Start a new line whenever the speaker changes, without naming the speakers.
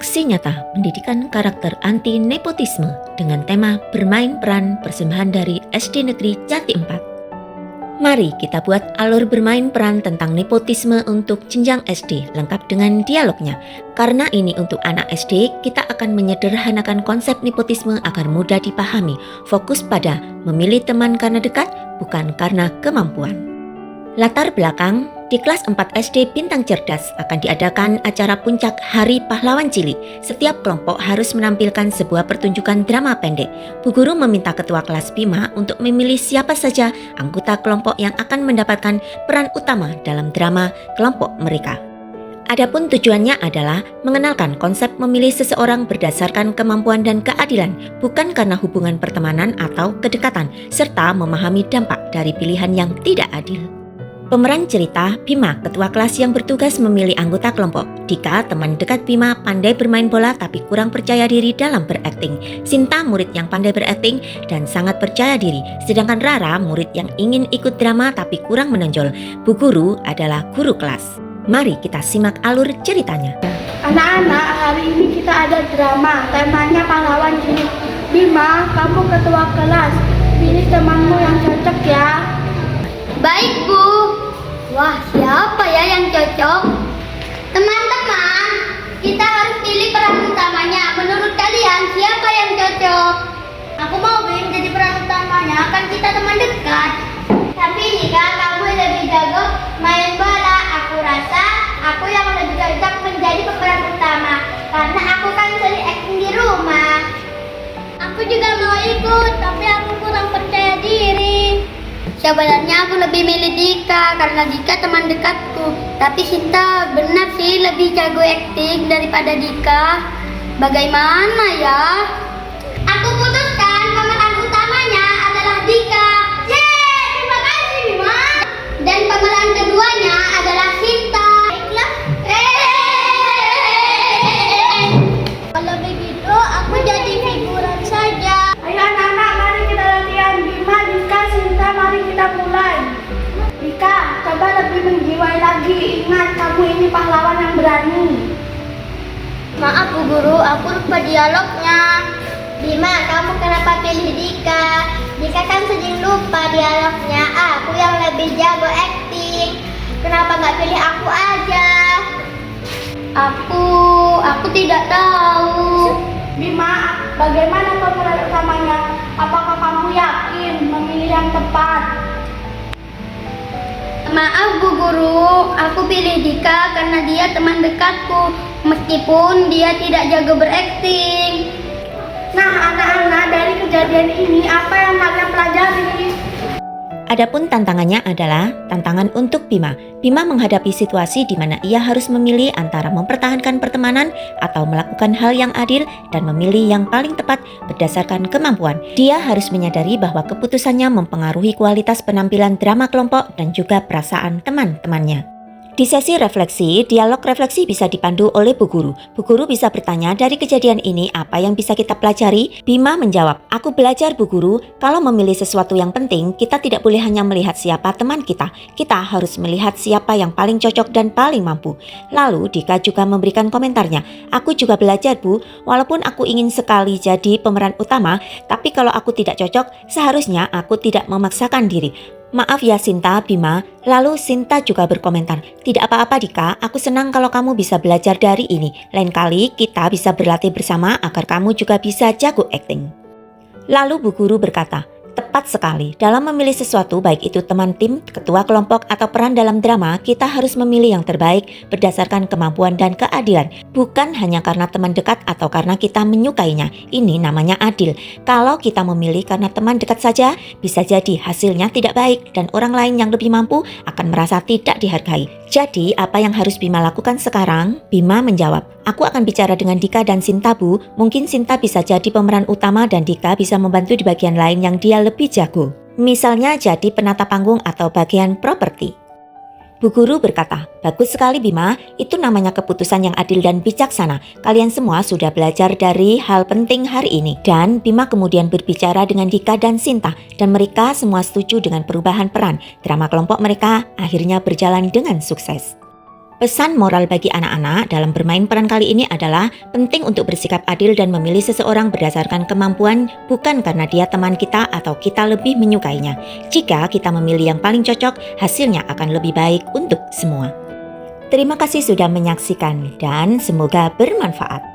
Aksi nyata pendidikan karakter anti nepotisme dengan tema bermain peran persembahan dari SD Negeri Jati 4. Mari kita buat alur bermain peran tentang nepotisme untuk jenjang SD lengkap dengan dialognya. Karena ini untuk anak SD, kita akan menyederhanakan konsep nepotisme agar mudah dipahami. Fokus pada memilih teman karena dekat, bukan karena kemampuan. Latar belakang, di kelas 4 SD Bintang Cerdas akan diadakan acara puncak Hari Pahlawan Cilik. Setiap kelompok harus menampilkan sebuah pertunjukan drama pendek. Bu Guru meminta ketua kelas Bima untuk memilih siapa saja anggota kelompok yang akan mendapatkan peran utama dalam drama kelompok mereka. Adapun tujuannya adalah mengenalkan konsep memilih seseorang berdasarkan kemampuan dan keadilan, bukan karena hubungan pertemanan atau kedekatan, serta memahami dampak dari pilihan yang tidak adil. Pemeran cerita, Bima, ketua kelas yang bertugas memilih anggota kelompok. Dika, teman dekat Bima, pandai bermain bola tapi kurang percaya diri dalam berakting. Sinta, murid yang pandai berakting dan sangat percaya diri. Sedangkan Rara, murid yang ingin ikut drama tapi kurang menonjol. Bu Guru adalah guru kelas. Mari kita simak alur ceritanya.
Anak-anak, hari ini kita ada drama, temanya pahlawan cilik. Bima, kamu ketua kelas, pilih temanmu yang cocok ya.
Baik, Bu. Wah, siapa ya yang cocok? Teman-teman, kita harus pilih peran utamanya. Menurut kalian, siapa yang cocok? Aku mau jadi peran utamanya, kan kita teman dekat. Tapi jika kamu lebih jago main bola, aku rasa aku yang lebih cocok menjadi pemeran utama. Karena aku kan sering acting di rumah. Aku juga mau ikut, tapi aku kurang percaya diri. Sebenarnya aku lebih milih Dika karena Dika teman dekatku. Tapi Sinta benar sih lebih jago acting daripada Dika. Bagaimana ya? Aku putuskan pemeran utamanya adalah Dika. Yeay, terima kasih Bima. Dan pemeran keduanya adalah Sinta. Baiklah. Kalau begitu aku jadi figuran saja.
Ayo anak-anak, mari kita latihan. Bima, Dika, Sinta, mari kita mulai. Dika, coba lebih menjiwai lagi. Ingat, kamu ini pahlawan yang berani.
Maaf Bu Guru, aku lupa dialognya. Bima, kamu kenapa pilih Dika? Dika kan sering lupa dialognya. Aku yang lebih jago acting. Kenapa nggak pilih aku aja? Aku tidak tahu.
Bima, bagaimana pemeran utamanya? Apakah kamu yakin memilih yang tepat?
Maaf Bu Guru, aku pilih Dika karena dia teman dekatku. Meskipun dia tidak jago berakting.
Nah anak-anak, dari kejadian ini apa yang kalian pelajari?
Adapun tantangannya adalah tantangan untuk Bima. Bima menghadapi situasi di mana ia harus memilih antara mempertahankan pertemanan atau melakukan hal yang adil dan memilih yang paling tepat berdasarkan kemampuan. Dia harus menyadari bahwa keputusannya mempengaruhi kualitas penampilan drama kelompok dan juga perasaan teman-temannya. Di sesi refleksi, dialog refleksi bisa dipandu oleh Bu Guru. Bu Guru bisa bertanya, dari kejadian ini apa yang bisa kita pelajari? Bima menjawab, aku belajar Bu Guru, kalau memilih sesuatu yang penting, kita tidak boleh hanya melihat siapa teman kita. Kita harus melihat siapa yang paling cocok dan paling mampu. Lalu Dika juga memberikan komentarnya, aku juga belajar Bu, walaupun aku ingin sekali jadi pemeran utama, tapi kalau aku tidak cocok, seharusnya aku tidak memaksakan diri. Maaf ya Sinta, Bima. Lalu Sinta juga berkomentar, tidak apa-apa Dika, aku senang kalau kamu bisa belajar dari ini. Lain kali kita bisa berlatih bersama agar kamu juga bisa jago acting. Lalu Bu Guru berkata, tepat sekali, dalam memilih sesuatu baik itu teman tim, ketua kelompok atau peran dalam drama, kita harus memilih yang terbaik berdasarkan kemampuan dan keadilan. Bukan hanya karena teman dekat atau karena kita menyukainya, ini namanya adil. Kalau kita memilih karena teman dekat saja, bisa jadi hasilnya tidak baik dan orang lain yang lebih mampu akan merasa tidak dihargai. Jadi apa yang harus Bima lakukan sekarang? Bima menjawab, aku akan bicara dengan Dika dan Sinta Bu, mungkin Sinta bisa jadi pemeran utama dan Dika bisa membantu di bagian lain yang dia lebih jago. Misalnya jadi penata panggung atau bagian properti. Bu Guru berkata, bagus sekali Bima, itu namanya keputusan yang adil dan bijaksana. Kalian semua sudah belajar dari hal penting hari ini. Dan Bima kemudian berbicara dengan Dika dan Sinta, dan mereka semua setuju dengan perubahan peran. Drama kelompok mereka akhirnya berjalan dengan sukses. Pesan moral bagi anak-anak dalam bermain peran kali ini adalah penting untuk bersikap adil dan memilih seseorang berdasarkan kemampuan, bukan karena dia teman kita atau kita lebih menyukainya. Jika kita memilih yang paling cocok, hasilnya akan lebih baik untuk semua. Terima kasih sudah menyaksikan dan semoga bermanfaat.